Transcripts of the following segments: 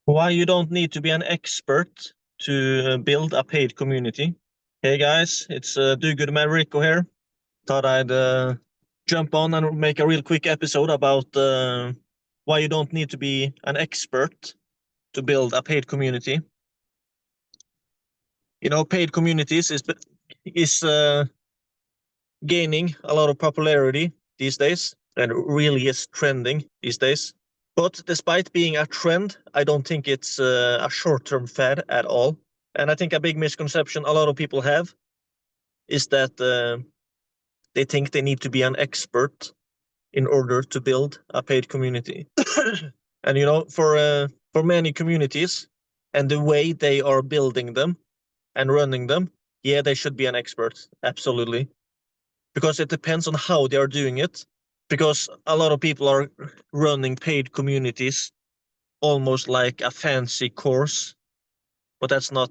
Why you don't need to be an expert to build a paid community. Hey guys, it's Do Good Maverico here. Thought I'd jump on and make a real quick episode about why you don't need to be an expert to build a paid community. You know, paid communities is gaining a lot of popularity these days and really is trending these days. But despite being a trend, I don't think it's a short-term fad at all. And I think a big misconception a lot of people have is that they think they need to be an expert in order to build a paid community. And you know, for many communities and the way they are building them and running them, yeah, they should be an expert, absolutely, because it depends on how they are doing it. Because a lot of people are running paid communities almost like a fancy course, but that's not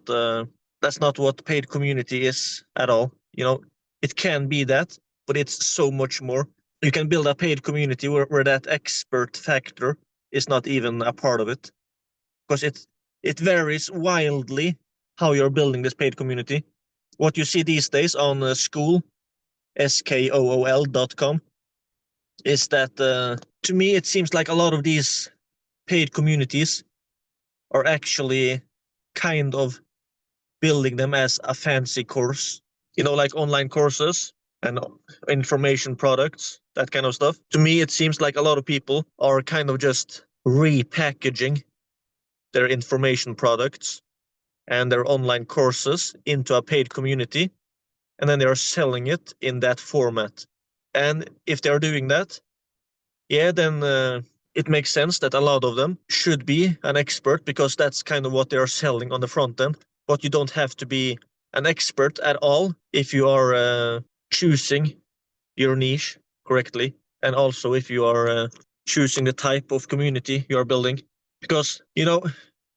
what paid community is at all. You know, it can be that, but it's so much more. You can build a paid community where that expert factor is not even a part of it, because it varies wildly how you're building this paid community. What you see these days on skool.com is that to me it seems like a lot of these paid communities are actually kind of building them as a fancy course, you know, like online courses and information products, that kind of stuff. To me, it seems like a lot of people are kind of just repackaging their information products and their online courses into a paid community, and then they are selling it in that format. And if they're doing that, yeah, then it makes sense that a lot of them should be an expert, because that's kind of what they are selling on the front end. But you don't have to be an expert at all if you are choosing your niche correctly, and also if you are choosing the type of community you are building. Because, you know,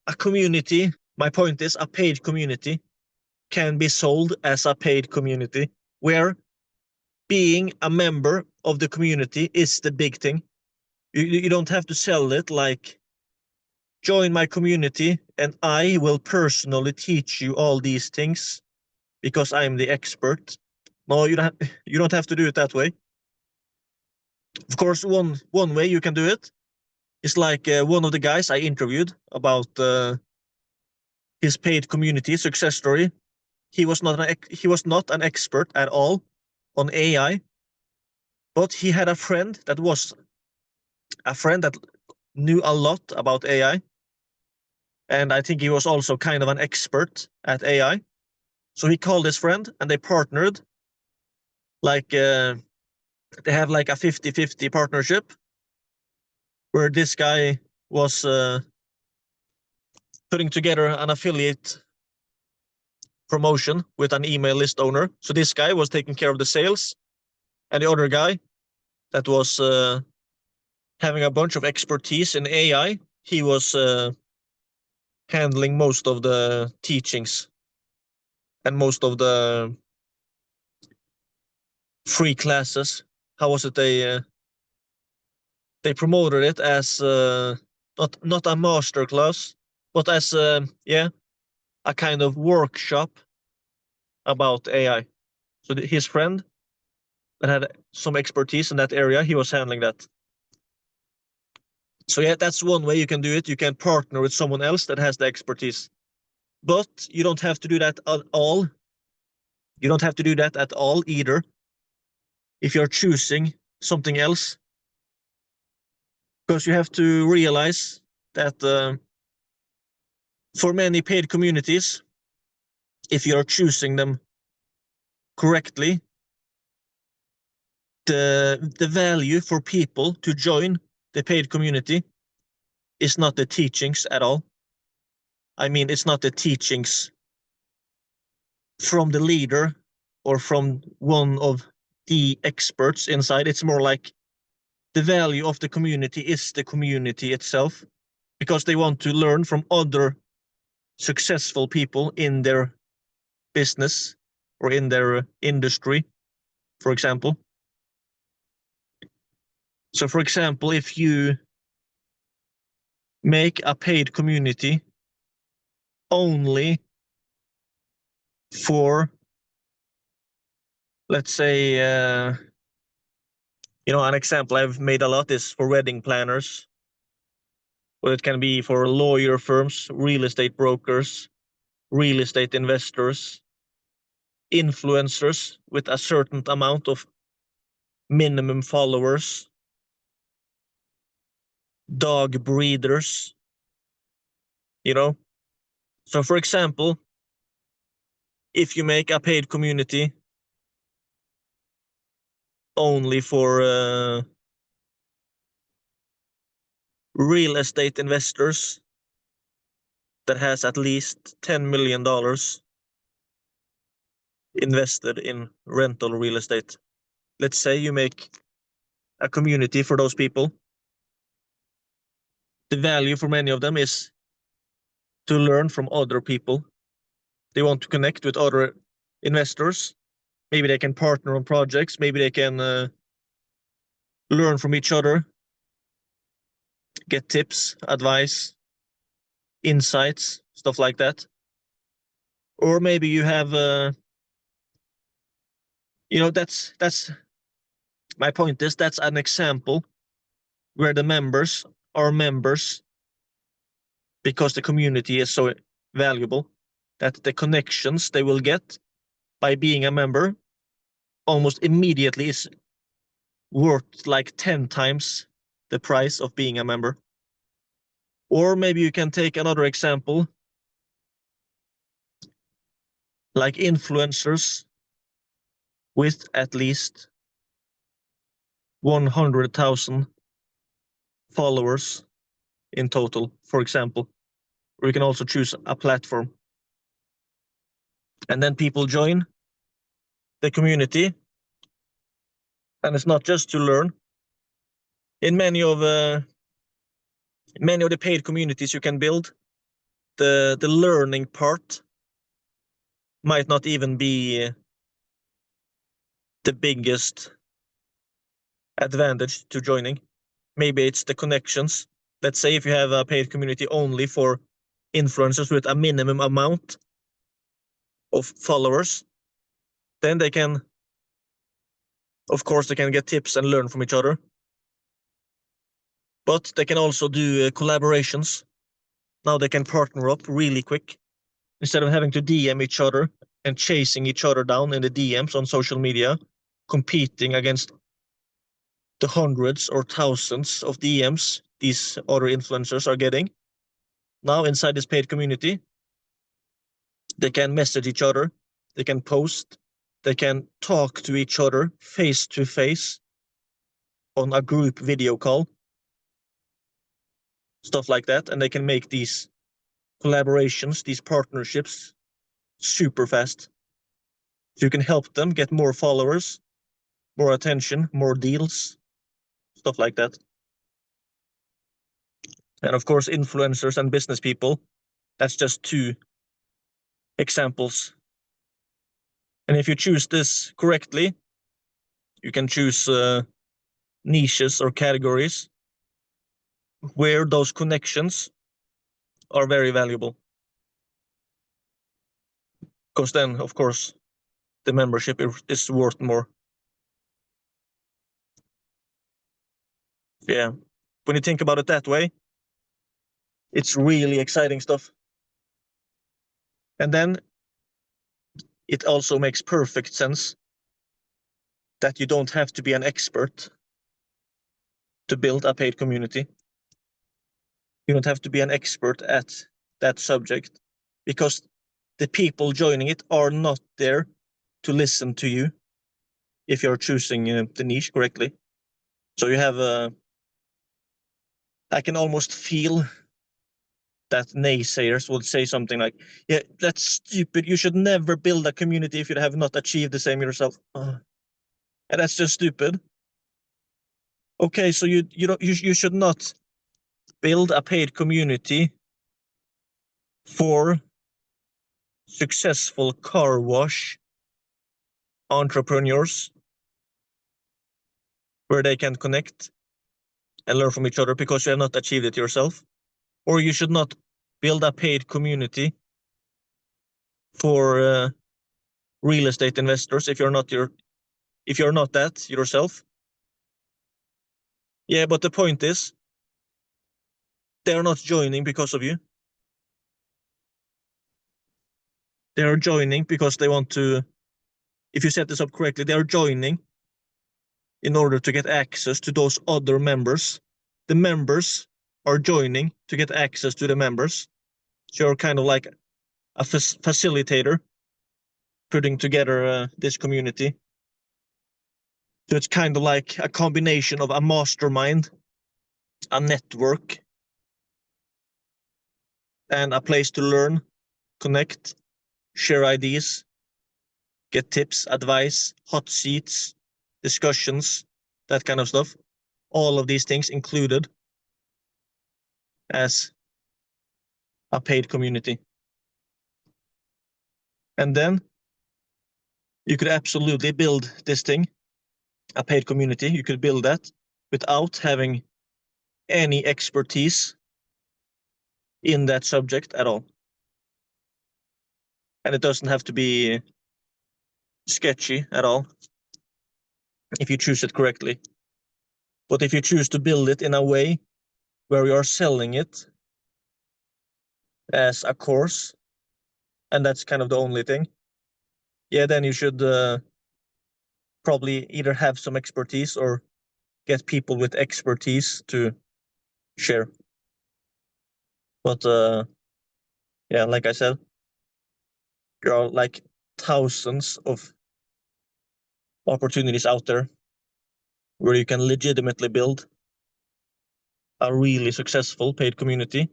a community, my point is, a paid community can be sold as a paid community, where being a member of the community is the big thing. You don't have to sell it like, join my community and I will personally teach you all these things because I'm the expert. No, you don't have to do it that way. Of course, one way you can do it is like one of the guys I interviewed about his paid community success story. He was not an expert at all on AI, but he had a friend that knew a lot about AI, and I think he was also kind of an expert at AI. So he called his friend and they partnered. Like they have like a 50-50 partnership, where this guy was putting together an affiliate promotion with an email list owner. So this guy was taking care of the sales, and the other guy that was having a bunch of expertise in AI, he was handling most of the teachings and most of the free classes. How was it they promoted it as not a master class, but as a kind of workshop about AI. So his friend that had some expertise in that area, he was handling that. So yeah, that's one way you can do it. You can partner with someone else that has the expertise, but you don't have to do that at all. You don't have to do that at all either if you're choosing something else, because you have to realize that for many paid communities, if you're choosing them correctly, the value for people to join the paid community is not the teachings at all. I mean, it's not the teachings from the leader or from one of the experts inside. It's more like the value of the community is the community itself, because they want to learn from other successful people in their business or in their industry, for example. So, for example, if you make a paid community only for, let's say, an example I've made a lot is for wedding planners, or it can be for lawyer firms, real estate brokers, real estate investors, influencers with a certain amount of minimum followers, dog breeders, So for example, if you make a paid community only for real estate investors that has at least $10 million invested in rental real estate. Let's say you make a community for those people. The value for many of them is to learn from other people. They want to connect with other investors. Maybe they can partner on projects. Maybe they can learn from each other, get tips, advice, insights, stuff like that. Or maybe you have, that's my point is that's an example where the members are members because the community is so valuable that the connections they will get by being a member almost immediately is worth like 10 times the price of being a member. Or maybe you can take another example, like influencers with at least 100,000 followers in total, for example. Or you can also choose a platform. And then people join the community. And it's not just to learn. In many of the paid communities you can build, the learning part might not even be the biggest advantage to joining. Maybe it's the connections. Let's say if you have a paid community only for influencers with a minimum amount of followers, then they can get tips and learn from each other. But they can also do collaborations. Now they can partner up really quick instead of having to DM each other and chasing each other down in the DMs on social media, competing against the hundreds or thousands of DMs these other influencers are getting. Now inside this paid community, they can message each other, they can post, they can talk to each other face to face on a group video call, stuff like that, and they can make these collaborations, these partnerships super fast. So you can help them get more followers, more attention, more deals, stuff like that. And of course, influencers and business people, that's just two examples. And if you choose this correctly, you can choose niches or categories where those connections are very valuable. Because then, of course, the membership is worth more. Yeah. When you think about it that way, it's really exciting stuff. And then it also makes perfect sense that you don't have to be an expert to build a paid community. You don't have to be an expert at that subject because the people joining it are not there to listen to you if you're choosing the niche correctly. So you have I can almost feel that naysayers would say something like, yeah, that's stupid. You should never build a community if you have not achieved the same yourself. And that's just stupid. Okay, so you should not build a paid community for successful car wash entrepreneurs where they can connect and learn from each other because you have not achieved it yourself. or you should not build a paid community for real estate investors if you're not that yourself. Yeah, but the point is, they're not joining because of you. They are joining because they want to, if you set this up correctly, they are joining in order to get access to those other members. The members are joining to get access to the members. So you're kind of like a facilitator putting together this community. So it's kind of like a combination of a mastermind, a network, and a place to learn, connect, share ideas, get tips, advice, hot seats, discussions, that kind of stuff. All of these things included as a paid community. And then you could absolutely build this thing, a paid community. You could build that without having any expertise in that subject at all. And it doesn't have to be sketchy at all if you choose it correctly. But if you choose to build it in a way where you are selling it as a course, and that's kind of the only thing, yeah, then you should probably either have some expertise or get people with expertise to share. But yeah, like I said, there are like thousands of opportunities out there where you can legitimately build a really successful paid community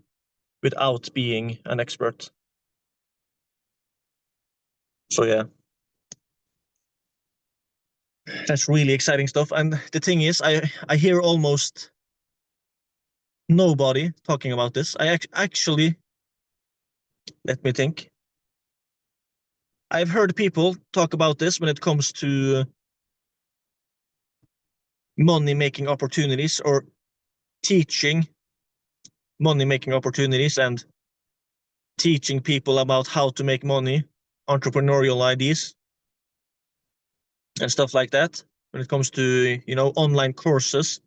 without being an expert. So yeah, that's really exciting stuff. And the thing is, I hear almost nobody talking about this. I actually, let me think. I've heard people talk about this when it comes to money-making opportunities or teaching money-making opportunities and teaching people about how to make money, entrepreneurial ideas, and stuff like that. When it comes to, online courses,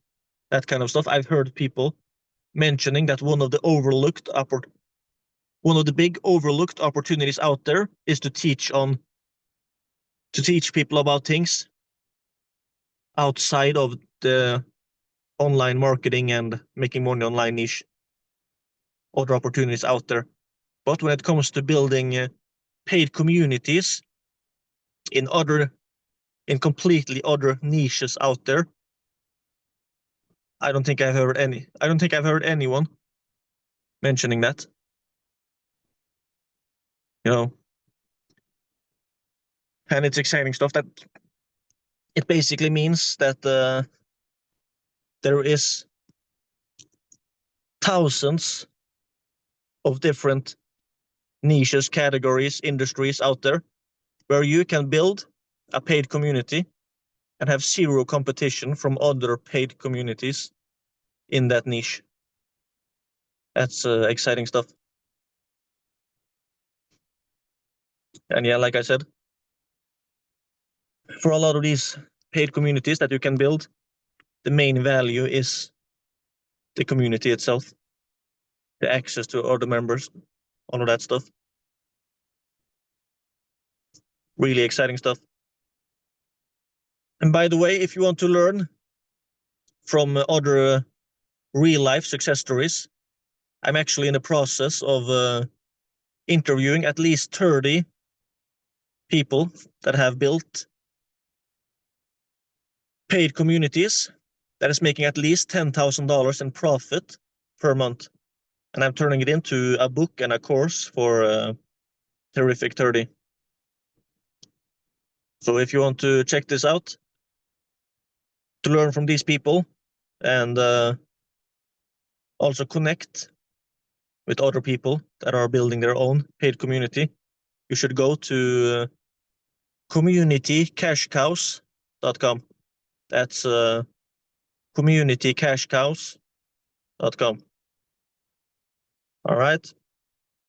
that kind of stuff, I've heard people mentioning that one of the big overlooked opportunities out there is to teach people about things outside of the online marketing and making money online niche. Other opportunities out there. But when it comes to building paid communities in completely other niches out there, I don't think I've heard anyone mentioning that. And it's exciting stuff. That it basically means that there is thousands of different niches, categories, industries out there where you can build a paid community and have zero competition from other paid communities in that niche. That's exciting stuff. And yeah, like I said, for a lot of these paid communities that you can build, the main value is the community itself, the access to other members, all of that stuff. Really exciting stuff. And by the way, if you want to learn from other real life success stories, I'm actually in the process of interviewing at least 30 people that have built paid communities that is making at least $10,000 in profit per month. And I'm turning it into a book and a course for Terrific 30. So if you want to check this out, to learn from these people and also connect with other people that are building their own paid community, you should go to communitycashcows.com. That's communitycashcows.com. All right.